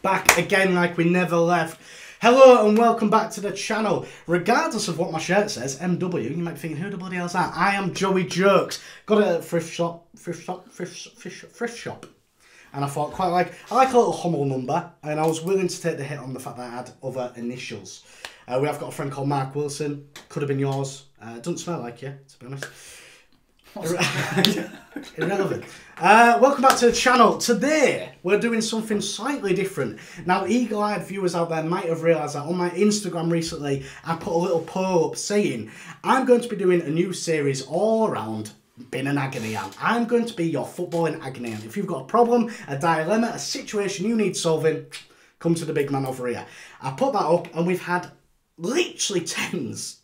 back again like we never left. Hello and welcome back to the channel. Regardless of what my shirt says, MW, you might be thinking, who the bloody hell's that? I am Joey Jerks. Got a thrift shop. And I thought I like a little Hummel number, and I was willing to take the hit on the fact that I had other initials. We have got a friend called Mark Wilson. Could have been yours. Doesn't smell like you, to be honest. Irrelevant. Welcome back to the channel. Today we're doing something slightly different. Now, eagle-eyed viewers out there might have realised that on my Instagram recently I put a little poll up saying I'm going to be doing a new series all around being an agony aunt. I'm going to be your footballing agony aunt. If you've got a problem, a dilemma, a situation you need solving, come to the big man over here. I put that up and we've had literally tens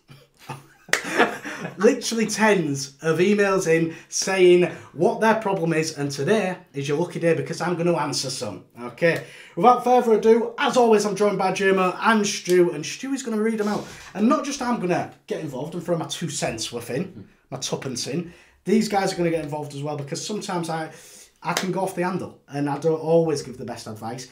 of emails in saying what their problem is, and today is your lucky day because I'm going to answer some. Okay, without further ado, as always, I'm joined by Jermo and Stu, and Stu is going to read them out. And not just I'm going to get involved and throw my 2 cents worth in, my tuppence in. These guys are going to get involved as well, because sometimes I can go off the handle and I don't always give the best advice.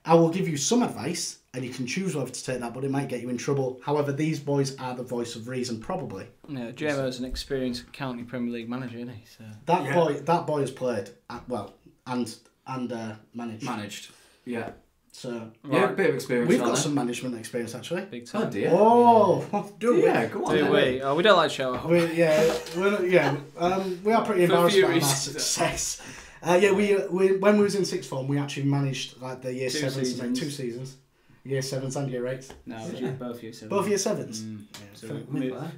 I will give you some advice and you can choose whether to take that, but it might get you in trouble. However, these boys are the voice of reason, probably. Yeah, Jermo's an experienced county Premier League manager, isn't he? So. That boy has played and managed. Managed, yeah. So yeah, a bit of experience. We've got some management experience actually. Big time. Oh dear. Oh, do we? Yeah, go on. Do we? Oh, we don't like show off. We are pretty embarrassed about our success. When we was in sixth form, we actually managed like the year 7s, like 2 seasons. Year 7s and year 8s. No, both year 7s. Both year 7s. Yeah, so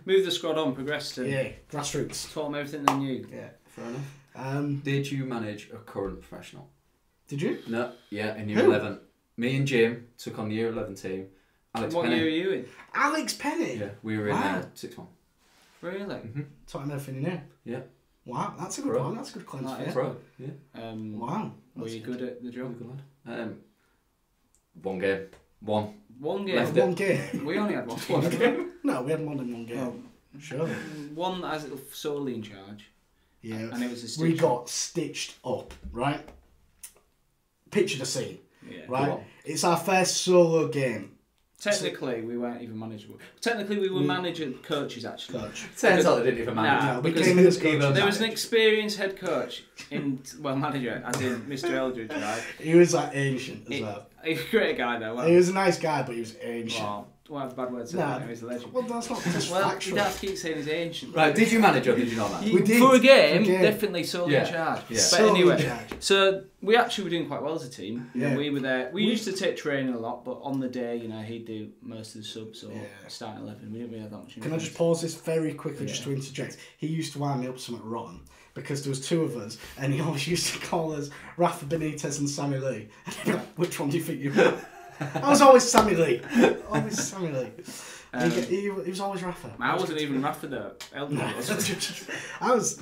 move the squad on, progressed. Yeah, grassroots. Taught them everything they knew. Yeah, fair enough. Did you manage a current professional? Did you? No. Yeah, in year 11. Me and Jim took on the year 11 team. Alex What Penny. year were you in? Alex Penny. Yeah, we were in 6th form. Really? Taught him everything he knew. Yeah. Wow, that's a good one. That's a good claim. Pro. Yeah. Wow. Were you good at the job? Good lad. One game. One game. Left one game. We only had one game. No, we had more than one game. Oh. Sure. One as solely in charge. Yeah. And it was a stitch. We got stitched up, right? Picture the scene. Yeah. Right? It's our first solo game. Technically, we weren't even managers. Technically, we were coaches actually. Turns out they didn't even manage. No, we came in as coaches. There was an experienced head coach manager, as in Mr. Eldridge, right? He was like ancient as well. He was a great guy though. He was a nice guy, but he was ancient. Well, don't have a bad word to say. He was a legend. Well, that's not just Well, factual. you don't have to keep saying he's ancient. Right, did you manage or did you not manage? We did. For a game, definitely solely in charge. Yeah. But Solely anyway, in charge. so we actually were doing quite well as a team. Yeah. We were there. We used to take training a lot, but on the day, he'd do most of the subs or Yeah. starting 11. We didn't really have that much. Can I just pause this very quickly just to interject? He used to wind me up something rotten because there was 2 of us and he always used to call us Rafa Benitez and Sammy Lee. Which one do you think you were? I was always Sammy Lee. Always Sammy Lee. He was always Rafa. I wasn't even Rafa though. Eldridge was. I was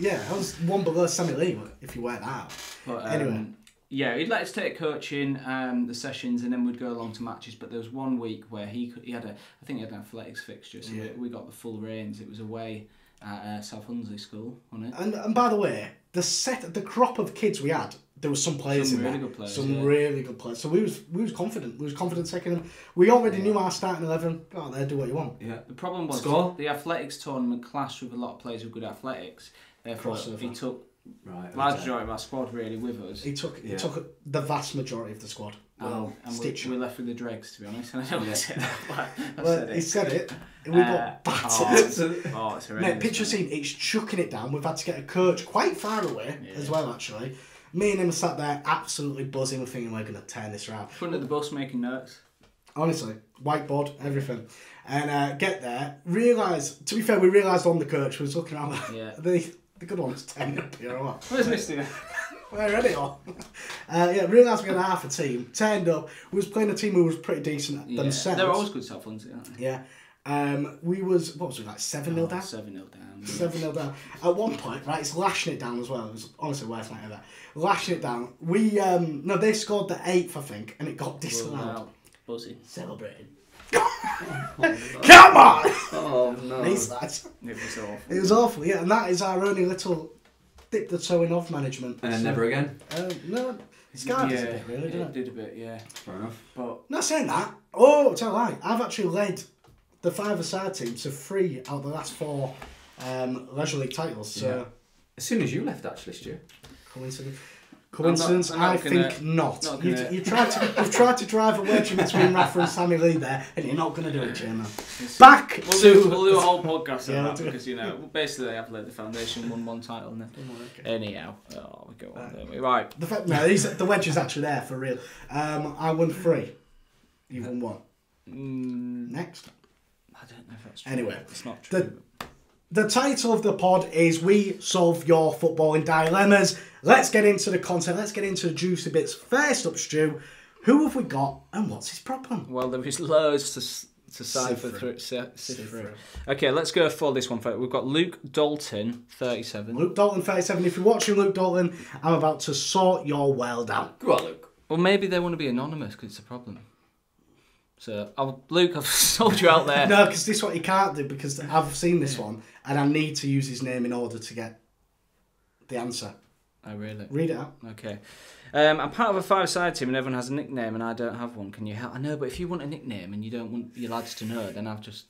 one below Sammy Lee if you weren't that. But, anyway. Yeah, he'd let us take coaching, the sessions, and then we'd go along to matches. But there was one week where he had I think he had an athletics fixture, so we got the full reins. It was away at South Hunsley School, wasn't it? And by the way, the crop of kids we had, there was some players in there. Really good players. Really good players. So we was confident. We was confident taking them. We already knew our starting 11. Go out there, do what you want. Yeah. The problem was the athletics tournament clashed with a lot of players with good athletics. Therefore, he took large majority of our squad really with us. He took the vast majority of the squad. And we left with the dregs, to be honest. And I don't say that. Well, he said it. And we got battered. It's horrendous. Mate, picture scene. It's chucking it down. We've had to get a coach quite far away as well, actually. Me and him sat there absolutely buzzing, thinking we're going to turn this around. Front of the bus making notes. Honestly, whiteboard, everything. And get there, to be fair, we realised on the coach was looking at the good one's 10 up here or what? Where's Misty? We're ready on. Realised we had half a team, turned up, we was playing a team who was pretty decent themselves. They're always good self-hunting, aren't they? Yeah. We was, what was it, like 7-0 down? 7-0 down. 7-0 down. At one point, right, it's lashing it down as well. It was honestly worst night ever. Lashing it down. They scored the 8th, I think, and it got disallowed. Buzzy. Celebrating. Come on! Oh no. These lads. It was awful. It was awful, yeah, and that is our only little dip the toe in of management. And then never again? No, Scarred us a bit, really, didn't it? Did a bit, yeah. Fair enough. But Not saying that. Oh, tell a lie. I've actually led the 5-a-side team to 3 out of the last 4 Leisure League titles. So As soon as you left, actually, Stu. coincidence? Coincidence? I'm not I gonna- think not. not You, gonna- you've tried to drive a wedge in between Rafa and Sammy Lee there, and you're not going to do it, Chairman. Back we'll to do a whole podcast on Yeah, that do it. because basically I've led the foundation, won 1 title, and then Okay. anyhow, we go on, don't we? Right. The fact, no, the wedge is actually there for real. I won 3. You won 1. Next. I don't know if that's true. Anyway, it's not true. The title of the pod is We Solve Your Footballing Dilemmas. Let's get into the content. Let's get into the juicy bits. First up, Stu, who have we got and what's his problem? Well, there is loads to cipher through. Sift through. Okay, let's go for this one. We've got Luke Dalton, 37. Luke Dalton, 37. If you're watching Luke Dalton, I'm about to sort your world out. Go on, Luke. Well, maybe they want to be anonymous because it's a problem. So, Luke, I've sold you out there. No, because this is what you can't do, because I've seen this one and I need to use his name in order to get the answer. Oh, really? Read it out. Okay. I'm part of a 5-a-side team and everyone has a nickname and I don't have one. Can you help? I know, but if you want a nickname and you don't want your lads to know, then I've just...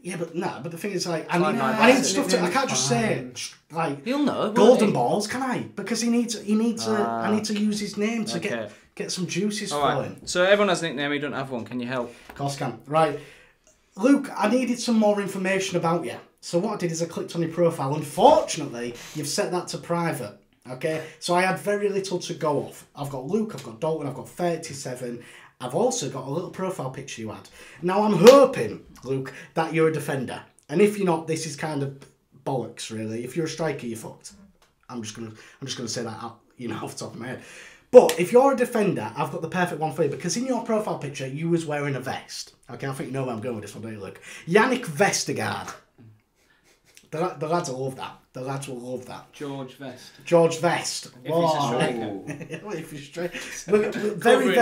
Yeah, but no, but the thing is, like, Fine, I need stuff to... I can't just say, like, He'll know. won't Golden he? Balls, can I? Because he needs to... I need to use his name to Okay. get some juices All flowing. right. So everyone has a nickname, you don't have one. Can you help? Of course I can. Right. Luke, I needed some more information about you. So what I did is I clicked on your profile. Unfortunately, you've set that to private. Okay? So I had very little to go off. I've got Luke, I've got Dalton, I've got 37. I've also got a little profile picture you had. Now I'm hoping, Luke, that you're a defender. And if you're not, this is kind of bollocks, really. If you're a striker, you're fucked. I'm just gonna say that out, off the top of my head. But if you're a defender, I've got the perfect one for you, because in your profile picture, you was wearing a vest. Okay, I think you know where I'm going with this one, don't you, Luke? Yannick Vestergaard. The lads will love that. The lads will love that. George Vest. George Vest. If he's a striker. Well, if you're straight. Look, very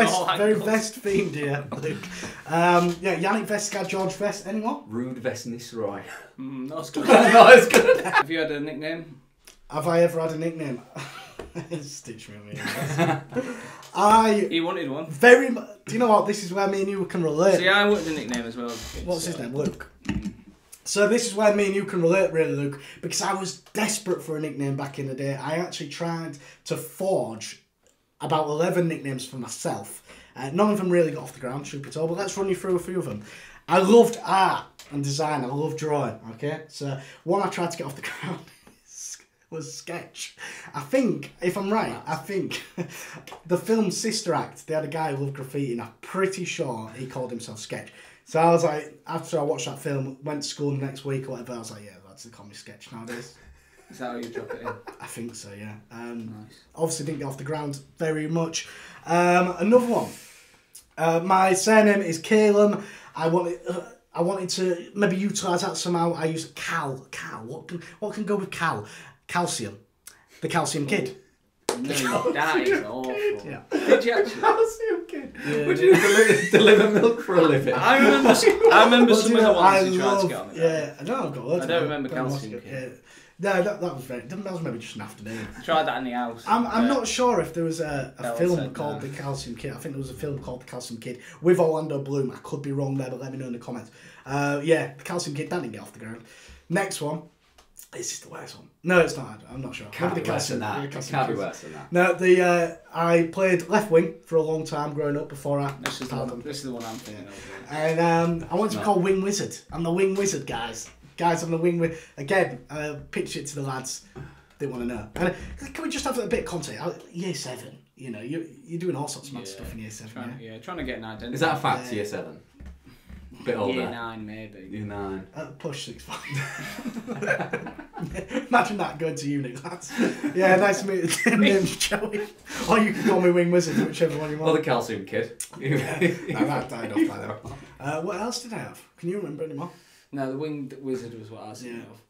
vest themed here, Luke. Yeah, Yannick Vestergaard, George Vest. Anyone? Rude Vestness Roy. That's good. Not as good. Have you had a nickname? Have I ever had a nickname? Stitch me on me. He wanted one. Do you know what? This is where me and you can relate. See, I wanted a nickname as well. What's his name? Luke. So this is where me and you can relate, really, Luke, because I was desperate for a nickname back in the day. I actually tried to forge about 11 nicknames for myself. None of them really got off the ground, truth be told, but let's run you through a few of them. I loved art and design. I loved drawing, okay? So one I tried to get off the ground was Sketch. I think, if I'm right, the film Sister Act, they had a guy who loved graffiti, and I'm pretty sure he called himself Sketch. So I was like, after I watched that film, went to school the next week or whatever, I was like, yeah, that's the comedy Sketch nowadays. Is that how you drop it in? I think so, yeah. Nice. Obviously didn't get off the ground very much. Another one. My surname is Calum. I wanted to maybe utilise that somehow. I used Cal. What can go with Cal? Calcium. The Calcium Kid. No, that is awful. Yeah. Did you actually? Calcium Kid. Yeah, Would you deliver milk for a living? I remember some of the ones you tried to get on the Yeah, I know I've got loads. I don't remember Calcium Kid. No, that was very. That was maybe just an afternoon. Tried that in the house. I'm not sure if there was a film said called no. The Calcium Kid. I think there was a film called The Calcium Kid with Orlando Bloom. I could be wrong there, but let me know in the comments. Yeah, The Calcium Kid, that didn't get off the ground. Next one. Is this the worst one? No, it's not. I'm not sure. Can't Maybe be worse than that. Can't be worse than that. No, I played left wing for a long time growing up before I This is started. the one I'm thinking of. And I wanted to be called Wing Wizard. I'm the Wing Wizard, guys. Guys, I'm the Wing Wizard. Again, pitch it to the lads. Didn't want to know. And can we just have a bit of context? Year 7, you're doing all sorts of mad stuff in year 7. Trying to get an identity. Is that a fact, year 7? A bit older. Year 9, maybe. Year 9. Push 6'5". Imagine that going to uni, lads. Yeah, nice to meet you. Name's Joey. Or you can call me Wing Wizard, whichever one you want. Or the Calcium Kid. No, that died off by then. What else did I have? Can you remember anymore? No, the Winged Wizard was what I was thinking of.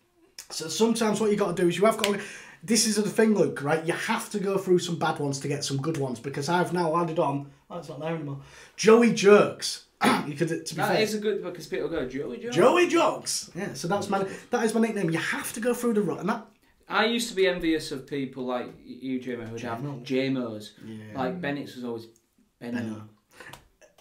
So sometimes what you got to do is you have got to... This is the thing, Luke, right? You have to go through some bad ones to get some good ones, because I've now added on... Oh, it's not there anymore. Joey Jerks. You could, to be That fair. is a good, because people go, Joey Jokes. Joey Jokes. Yeah, so that is my nickname. You have to go through the rut, and that... I used to be envious of people like you, Jimmy, who would have JMOs. Yeah. Like Bennett's was always Benno.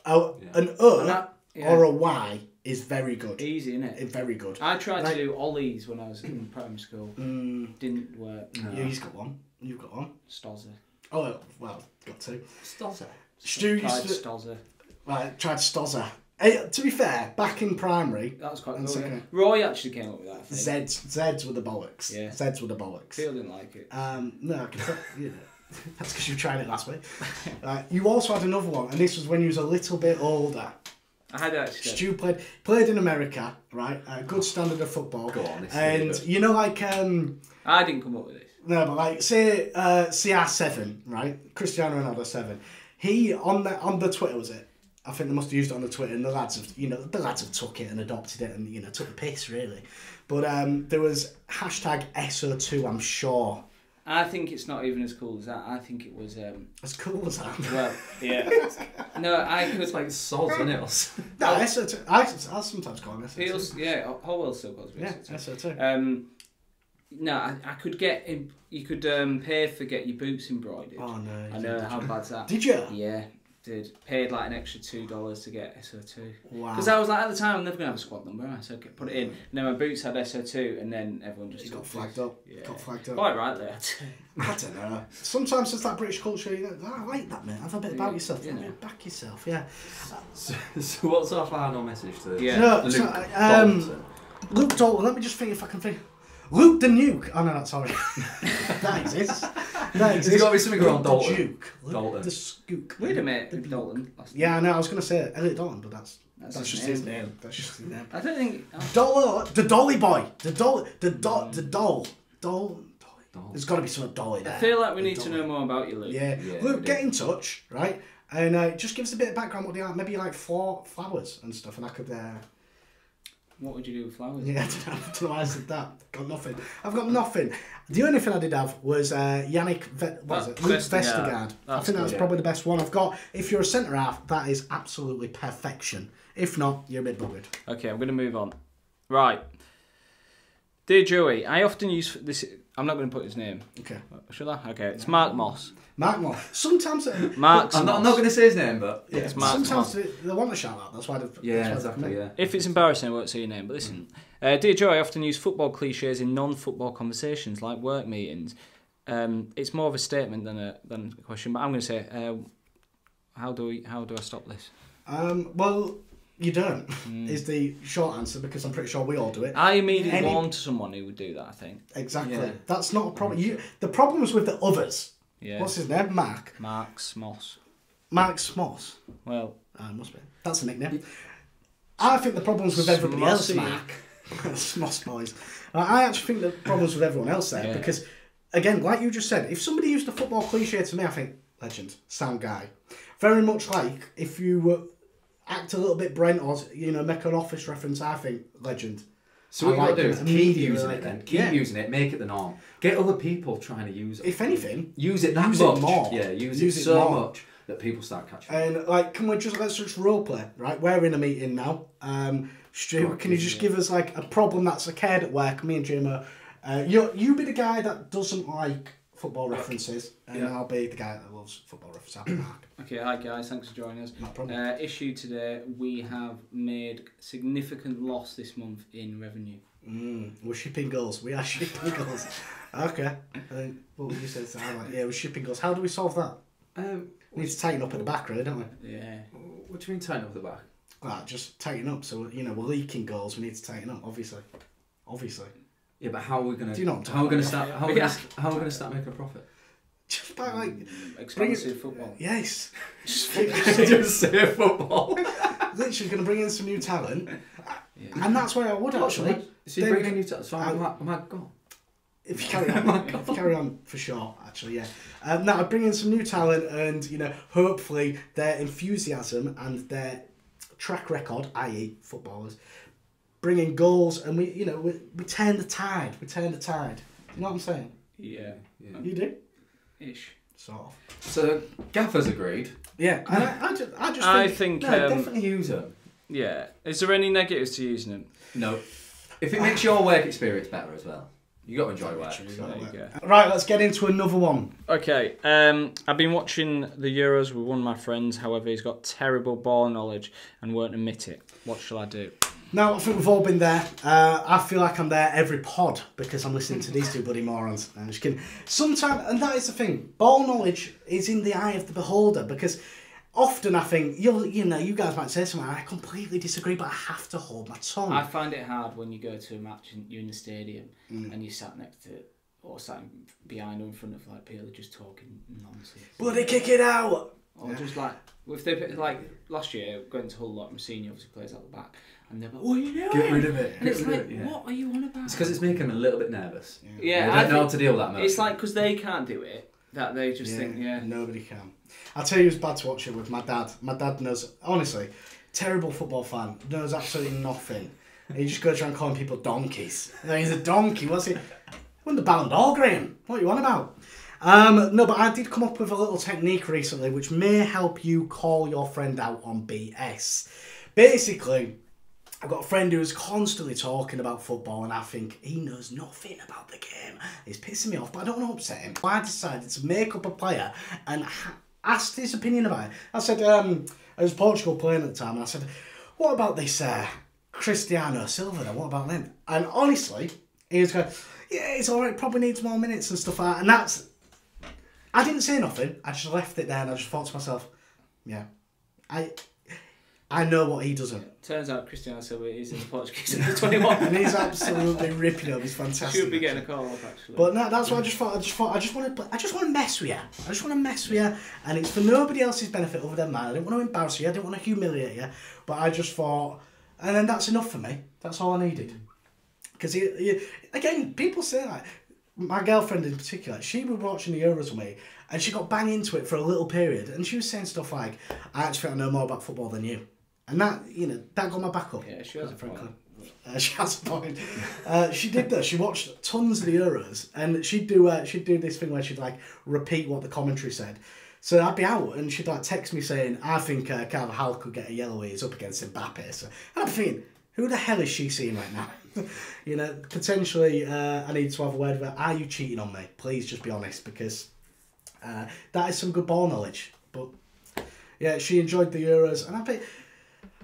Oh, an or a Y is very good. Easy, isn't it? Very good. I tried to do Ollies when I was in primary school. Didn't work. No. Yeah, he's got one. You've got one. Stozzer. Oh, well, got two. Stozzer. Stu used to... Stozzer. Right, tried Stozzer. Hey, to be fair, back in primary... That was quite cool, yeah. Roy actually came up with that, I think. Zeds were the bollocks. Yeah. Zeds were the bollocks. Phil didn't like it. No, I can tell, that's because you tried it last week. You also had another one, and this was when you was a little bit older. I had actually. Stu played in America, right? Good standard of football. Go on, and you know, like I didn't come up with this. No, but like say CR7, right? Cristiano Ronaldo 7. He on the Twitter, was it? I think they must have used it on the Twitter, and the lads have took it and adopted it, and took the piss really. But there was hashtag SO2, I'm sure. I think it's not even as cool as that. I think it was as cool as that. Well, yeah. No, I could. It's like sods, isn't it? No, SO2. I sometimes call him SO2. Feels, yeah, whole world still calls me SO2. SO2. No, I could get. You could pay for get your boots embroidered. Oh no! I know how bad's that. Did you? Yeah. Did paid like an extra $2 to get SO2. Wow. Because I was like, at the time, I'm never gonna have a squad number, so I put it in. And then my boots had SO2, and then everyone just got flagged up. Yeah. Got flagged up. Quite rightly. I don't know. Sometimes it's that British culture. I like that, mate. Have a bit about yourself. Back yourself. Yeah. So what's our final message to Luke Dalton? Let me just think if I can think. Luke the Nuke. Oh no, not sorry. That exists. There's got to be something around Dalton. Duke. Dalton. The Skook. We had a mate with Dalton. Yeah, I know. I was going to say Elliot Dalton, but that's just his name. That's just his name. I don't think. The Dolly boy. The doll. There's got to be some Dolly there. I feel like we need to know more about you, Luke. Yeah Luke, get in touch, right? And just give us a bit of background. What they are. Maybe you like flowers and stuff, and I could. What would you do with flowers? Yeah, I don't know why I said that. Got nothing. I've got nothing. The only thing I did have was Luke Vestergaard. I think that's probably the best one I've got. If you're a centre half, that is absolutely perfection. If not, you're a bit buggered. Okay, I'm going to move on. Right. Dear Joey, I often use this. I'm not going to put his name. Okay. Should I? Okay, it's Mark Moss. Mark Moss. Sometimes I'm not going to say his name, but yeah, it's Mark Moss. Sometimes they want to shout out. That's why they've. Exactly. Yeah. If it's embarrassing, I won't say your name. But listen, dear Joey, I often use football cliches in non-football conversations like work meetings. It's more of a statement than a question. But I'm going to say, how do I stop this? Well, you don't. Is the short answer, because I'm pretty sure we all do it. I immediately warned someone who would do that. I think exactly. Yeah. That's not a problem. The problem is with the others. Yeah. What's his name? Mark Smoss. Mark Smoss. Well, must be. That's a nickname. I think the problem's with everybody else, Mark. Smoss boys. I actually think the problem's with everyone else there, because, again, like you just said, if somebody used a football cliche to me, I think, legend, sound guy. Very much like if you act a little bit Brent or make an office reference, I think, legend. So what you got to do is keep using it then. Keep using it, make it the norm. Get other people trying to use it. If anything, use it that much. It more. Yeah, use it so much that people start catching it. And let's just role play, right? We're in a meeting now. Stu, can you just give us like a problem that's occurred at work? Me and Jim you be the guy that doesn't like football references, and I'll be the guy that loves football references. I'll be Mark. Okay, hi guys, thanks for joining us. No problem. Issue today, we have made significant loss this month in revenue. We're shipping goals. We are shipping goals. Okay. What would you say? We're shipping goals. How do we solve that? We need to tighten up at the back, really, don't we? Yeah. What do you mean tighten up at the back? Well, just tighten up. So we're leaking goals. We need to tighten up, obviously. Yeah, but how are we going to? Do you know? How are we going to start? How are we going to start making a profit? Just by expensive football. Yes. Just say football. Literally going to bring in some new talent, and that's where I would actually. So you bring in new talent. So I might go. If you carry on, for sure. Actually, yeah. Now I bring in some new talent, and hopefully their enthusiasm and their track record, i.e., footballers, bring in goals, and we turn the tide. We turn the tide. You know what I'm saying? Yeah. You do. Ish. Sort of. So Gaffer's agreed. Yeah, and I think definitely use them. Yeah. Is there any negatives to using them? No. If it makes your work experience better as well. You got to enjoy work. There you go. Right, let's get into another one. Okay, I've been watching the Euros with one of my friends. However, he's got terrible ball knowledge and won't admit it. What shall I do? Now, I think we've all been there. I feel like I'm there every pod because I'm listening to these two bloody morons. I'm just kidding. Sometimes, and that is the thing, ball knowledge is in the eye of the beholder because often I think, you guys might say something, I completely disagree, but I have to hold my tongue. I find it hard when you go to a match and you're in the stadium and you sat next to or sat behind or in front of like people just talking nonsense. Bloody kick it out! Or just like, if they like last year, going to Hull, like Messini obviously plays out the back, and they're like, what are you doing? Get rid of it. And it's like, what are you on about? It's because it's making them a little bit nervous. Yeah, they don't know how to deal with that much. It's like, because they can't do it, that they just think, nobody can. I'll tell you who's bad to watch it with, my dad. My dad knows, honestly, terrible football fan, knows absolutely nothing. He just goes around calling people donkeys. He's a donkey, what's he? He won the Ballon d'Or, Graham. What are you on about? No, but I did come up with a little technique recently which may help you call your friend out on BS. Basically, I've got a friend who's constantly talking about football and I think he knows nothing about the game. He's pissing me off, but I don't want to upset him. I decided to make up a player and asked his opinion about it. I said, I was Portugal playing at the time, and I said, what about this Cristiano Silva then? What about them? And honestly, he was going, yeah, it's alright, probably needs more minutes and stuff like that. And that's... I didn't say nothing. I just left it there and I just thought to myself, yeah, I know what he doesn't. Turns out Cristiano Silva is in the Portuguese under 21. And he's absolutely ripping up. He's fantastic. Should be getting a call up actually. But no, that's what I just thought. I just want to mess with you. I just want to mess with you, and it's for nobody else's benefit other than mine. I didn't want to embarrass you. I didn't want to humiliate you. But I just thought, and then that's enough for me. That's all I needed. Because again, people say that. My girlfriend in particular, she was watching the Euros with me, and she got bang into it for a little period, and she was saying stuff like, "I actually think I know more about football than you," and that, that got my back up. Yeah, she has a point. She has a point. She did that. She watched tons of the Euros, and she'd do this thing where she'd like repeat what the commentary said. So I'd be out, and she'd like text me saying, "I think Carvajal could get a yellow. He's up against Mbappe." So I'm thinking, who the hell is she seeing right now? Potentially I need to have a word with her. Are you cheating on me? Please just be honest, because that is some good ball knowledge. But yeah, she enjoyed the Euros, and I think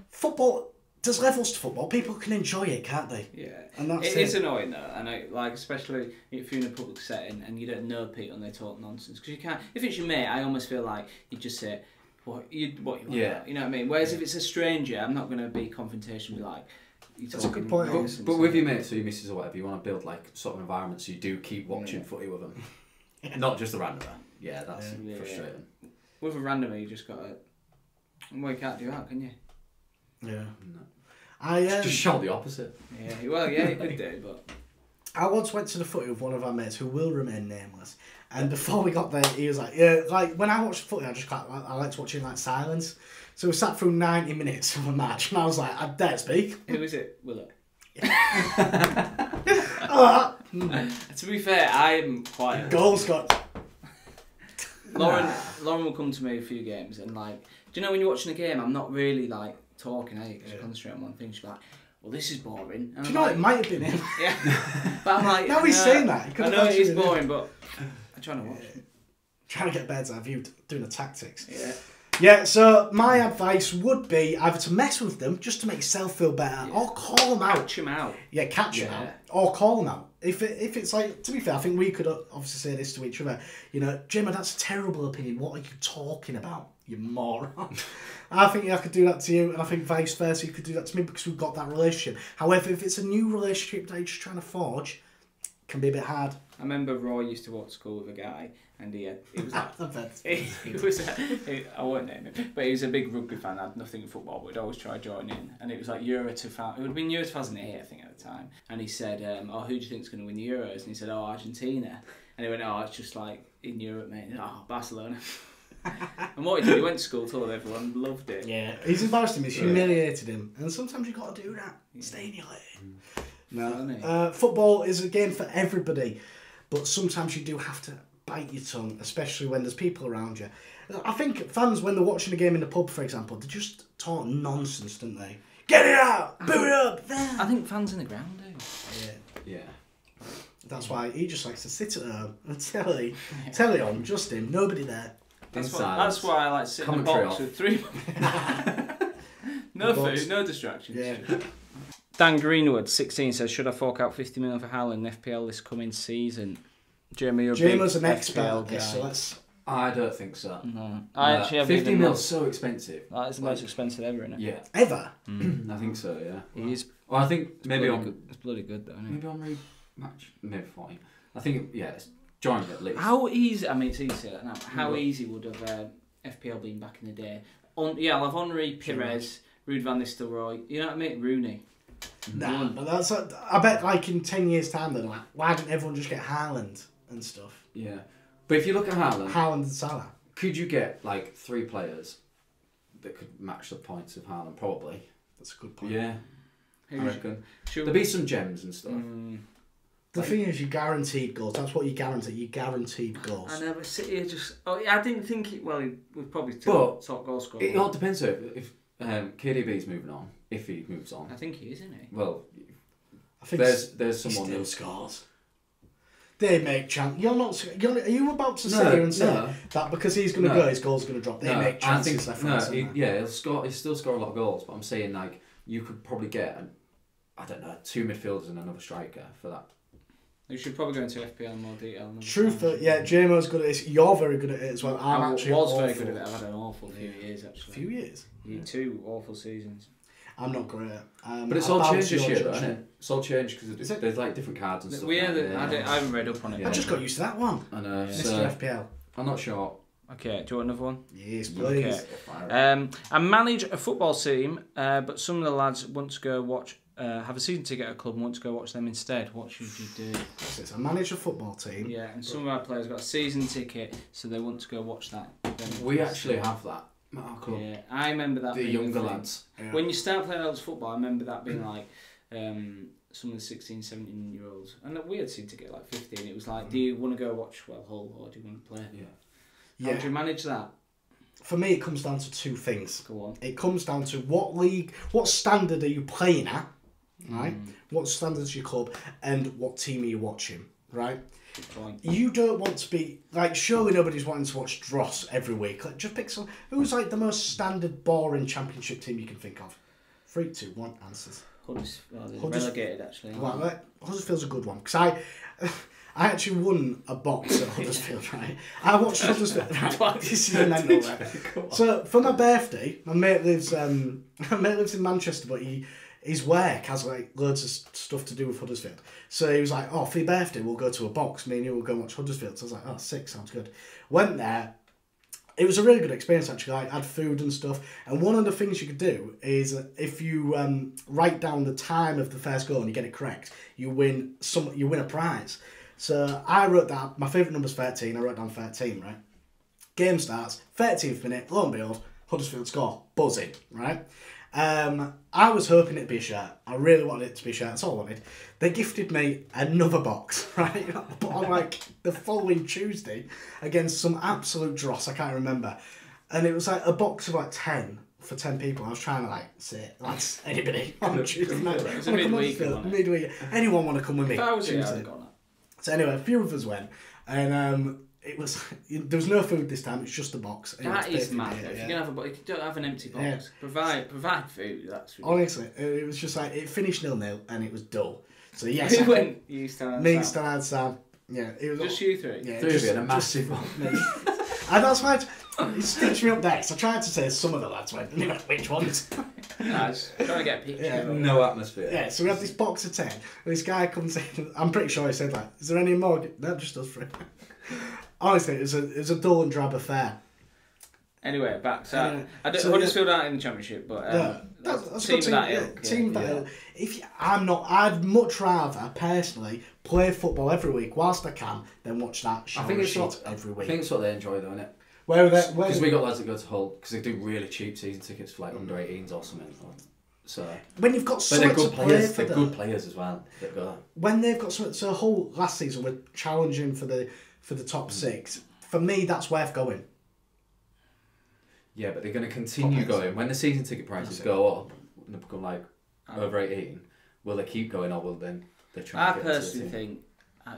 football, there's levels to football. People can enjoy it, can't they? Yeah, and that's it's annoying though, and especially if you're in a public setting and you don't know people and they talk nonsense, because you can't. If it's your mate, I almost feel like you just say what you want. Yeah, you know what I mean. Whereas if it's a stranger, I'm not going to be confrontational. Be like, that's a good point. But with your mates or your missus or whatever, you want to build like sort of environment so you do keep watching footy with them, not just a randomer. Yeah, that's frustrating. With a randomer, you just got to. Well, you can't do that, can you? Yeah. No. Just shout the opposite. Yeah, well, yeah, you could do, but... I once went to the footy with one of our mates who will remain nameless, and before we got there, he was like, yeah, like, when I watch footy, I like to watch it in, like, silence. So we sat through 90 minutes of a match, and I was like, I dare speak. Who is it? Willow? To be fair, I'm quite... Goal Scott. Lauren will come to me a few games, and, like, do you know when you're watching a game, I'm not really, like, talking, because you concentrate on one thing. She's like, well, this is boring. And do you know, it might have been him. Yeah. But I'm like... Now he's saying that. I know it is boring, but I'm trying to watch it. Trying to get bird's eye view, doing the tactics. Yeah. Yeah, so my advice would be either to mess with them just to make yourself feel better, or call them out. Catch them out. Yeah, catch them out. Or call them out. If it's like, to be fair, I think we could obviously say this to each other. Gemma, that's a terrible opinion. What are you talking about, you moron? I think I could do that to you, and I think vice versa, you could do that to me because we've got that relationship. However, if it's a new relationship that you're just trying to forge, it can be a bit hard. I remember Roy used to walk to school with a guy, and he was like, I won't name him, but he was a big rugby fan, had nothing in football, but he'd always try joining in, and it was like Euro 2000, it would have been Euro 2008, I think, at the time, and he said, who do you think's going to win the Euros? And he said, Argentina, and he went, it's just like in Europe, mate. Barcelona. And what he did, he went to school, told everyone, loved it. Yeah, he's embarrassed him, he's humiliated him, and sometimes you've got to do that. Stay in your lane. No, football is a game for everybody, but sometimes you do have to bite your tongue, especially when there's people around you. I think fans, when they're watching a game in the pub, for example, they just talk nonsense, don't they? Get it out! Boo it up! I think fans in the ground do. Yeah. That's why he just likes to sit at home and telly on, just him, nobody there. That's why I like sitting in a box with 3. No food, no distractions. Yeah. Dan Greenwood, 16, says, should I fork out 50 million for Haaland in FPL this coming season? Jeremy, you're a big an expert FPL at this, so let's... I don't think so. No. I actually have 50 mil is so expensive. That is the most expensive ever, isn't it? Yeah. Ever? I think so, yeah. He is. Well, I think maybe on... It's bloody good, though, isn't it? Maybe on rematch, maybe 40. I think, yeah, it's joint at least. How easy, I mean, it's easy now. How easy would have FPL been back in the day? I'll have Henry, Pires, Ruud van Nistelrooy, you know what I mean? Rooney. Nah, but that's... I bet, like, in 10 years' time, they're like, why didn't everyone just get Haaland and stuff? Yeah. But if you look at Haaland and Salah. Could you get, like, 3 players that could match the points of Haaland? Probably. That's a good point. Yeah. I reckon. There'll be some gems and stuff. The thing is, you guaranteed goals. That's what you guarantee. You guaranteed goals. I never sit here just... Oh, I didn't think it... Well, we've probably top goal scorer. It all depends if KDB's moving on. If he moves on. I think he is, isn't he? Well, I think there's someone who who scores. They make chance. Are you about to sit here and say that because he's going to go, his goal's going to drop? They make chances left and centre. He'll score. He'll still score a lot of goals. But I'm saying, like, you could probably get, I don't know, 2 midfielders and another striker for that. You should probably go into FPL in more detail. JMO's good at this. You're very good at it as well. I was very good at it. I've had an awful few years, actually. A few years? Yeah, 2 awful seasons. I'm not great. But it's all changed this year, though, isn't it? It's all changed because there's like different cards and stuff. I haven't read up on it. I just got used to that one. I know. Mr. FPL. I'm not sure. Okay, do you want another one? Yes, please. Okay. I manage a football team, but some of the lads want to go watch, have a season ticket at a club and want to go watch them instead. What should you do? I manage a football team. Yeah, and some of our players got a season ticket, so they want to go watch that. We actually have that. Yeah, I remember that. The younger lads. Yeah. When you start playing adults football, I remember that being like some of the 16, 17-year-olds. And we had seemed to get like 15. It was like, do you want to go watch Hull or do you want to play? Yeah. How do you manage that? For me, it comes down to 2 things. Go on. It comes down to what league, what standard are you playing at, right? What standard is your club, and what team are you watching, right? You don't want to be like, surely nobody's wanting to watch Dross every week. Like, just pick some. Who's like the most standard, boring Championship team you can think of? 3, 2, 1 answers. Huddersfield, relegated actually. Well, Huddersfield's a good one because I actually won a box at Huddersfield. Right, I watched Huddersfield. Right? This is mental. Right? So for my birthday, my mate lives in Manchester, but his work has like loads of stuff to do with Huddersfield. So he was like, oh, for your birthday, we'll go to a box. Me and you will go and watch Huddersfield. So I was like, oh, sick, sounds good. Went there. It was a really good experience, actually. I had food and stuff. And one of the things you could do is if you write down the time of the first goal and you get it correct, you win a prize. So I wrote down, my favourite number's 13. I wrote down 13, right? Game starts, 13th minute, lo and behold, Huddersfield score. Buzzing, right? I was hoping it'd be a shirt. I really wanted it to be a shirt. That's all I wanted. They gifted me another box, right? But on like the following Tuesday against some absolute dross, I can't remember. And it was like a box of like 10 for 10 people. I was trying to like say, lads, anybody on Tuesday night. It's a midweek. Midweek. Anyone want to come with me? If I was Tuesday. So anyway, a few of us went, and there was no food this time. It's just a box. That is mad. If you're gonna have if you don't have an empty box, provide food. That's really honestly, it was just like it finished 0-0 and it was dull. So yes, who went? You, Stan, me, Stan, Sam. Yeah, it was just you 3. Yeah, 3 of you in a massive one. And that's why it stitched me up there. So I tried to say some of the lads went. And they went, which ones? I was trying to get a picture. Yeah. No atmosphere. Yeah, so we had this box of 10. And this guy comes in. I'm pretty sure he said like, "Is there any more?" No, just us 3. Honestly, it was a dull and drab affair. Anyway, back. So Huddersfield aren't in the Championship, but that's team a good that ilk. Team that ilk. I'd much rather personally play football every week whilst I can than watch that show every week. I think it's what they enjoy, though, isn't it? Where are they? Because we got lads that go to Hull because they do really cheap season tickets for like under 18s or something. So when you've got so much to play for they're good players as well that go. When they've got so Hull last season were challenging for the top 6. For me, that's worth going. Yeah, but they're going to continue going. When the season ticket prices go up and they become like over 18, will they keep going or will then they try I personally think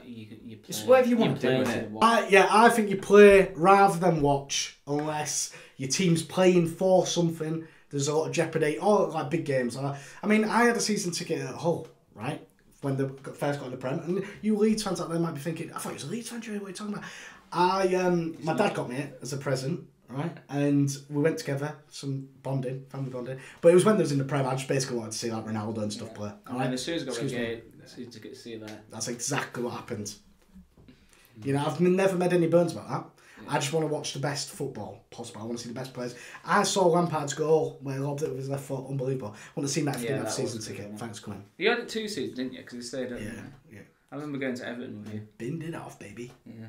you play. It's whatever you want to do, play isn't it? I think you play rather than watch, unless your team's playing for something. There's a lot of jeopardy, or like big games. I mean, I had a season ticket at Hull, right? When they first got in the Prem, and you Leeds fans out there might be thinking, I thought it was a Leeds fan, Jerry, what are you talking about? My dad got me it as a present, right? And we went together, some bonding, family bonding. But it was when they was in the Prem, I just basically wanted to see like Ronaldo and stuff play. And then as soon as I got relegated, season ticket to see you there. That's exactly what happened. You know, I've never made any bones about that. I just want to watch the best football possible. I want to see the best players. I saw Lampard's goal where he lobbed it with his left foot. Unbelievable. I want to see that if you didn't have a season ticket. Thanks for coming. You had it 2 seasons, didn't you? Because you stayed at Yeah. I remember going to Everton with you. Binned it off, baby. Yeah.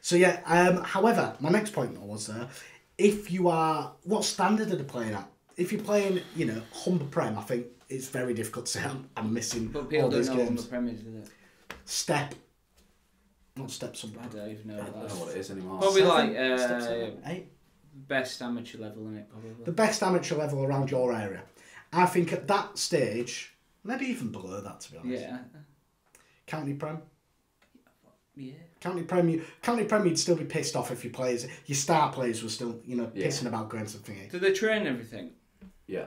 So yeah, however, my next point was if you are, what standard are they playing at? If you're playing, you know, Humber Prem, I think it's very difficult to say I'm missing But people all don't these know games. Humber Prem is, do they? Step. Not step I something. don't even know I what don't that know what it is anymore. Probably Step like 7, 8. best amateur level in it, probably. The best amateur level around your area. I think at that stage, maybe even below that, to be honest. Yeah. County Prem. Yeah. County Prem, you'd still be pissed off if your players, your star players were still, you know, pissing about going something. Do they train everything? Yeah.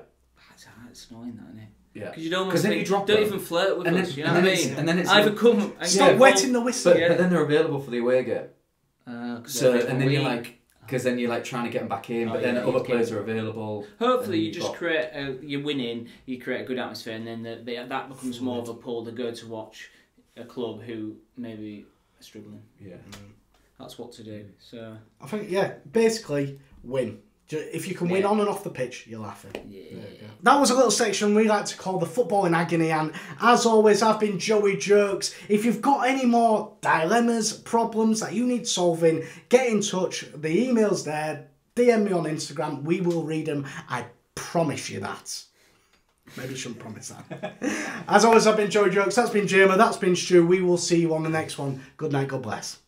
It's annoying, that, isn't it? Yeah. Because you don't want to then you drop them. even flirt with And us, then- you know and what I then mean? it's- and then it's Either like- come and Stop wetting the whistle. But then they're available for the away game. So and then you're like, because then you're like trying to get them back in, but then other players are available. Hopefully, you just you're winning, you create a good atmosphere, and then that becomes more of a pull to go to watch a club who maybe are struggling. Yeah. That's what to do. So I think, basically, win. If you can win on and off the pitch, you're laughing. Yeah. That was a little section we like to call the Football in Agony, and as always, I've been Joey Jokes. If you've got any more dilemmas, problems that you need solving, get in touch. The email's there. DM me on Instagram. We will read them. I promise you that. Maybe I shouldn't promise that. As always, I've been Joey Jokes. That's been Jerma. That's been Stu. We will see you on the next one. Good night. God bless.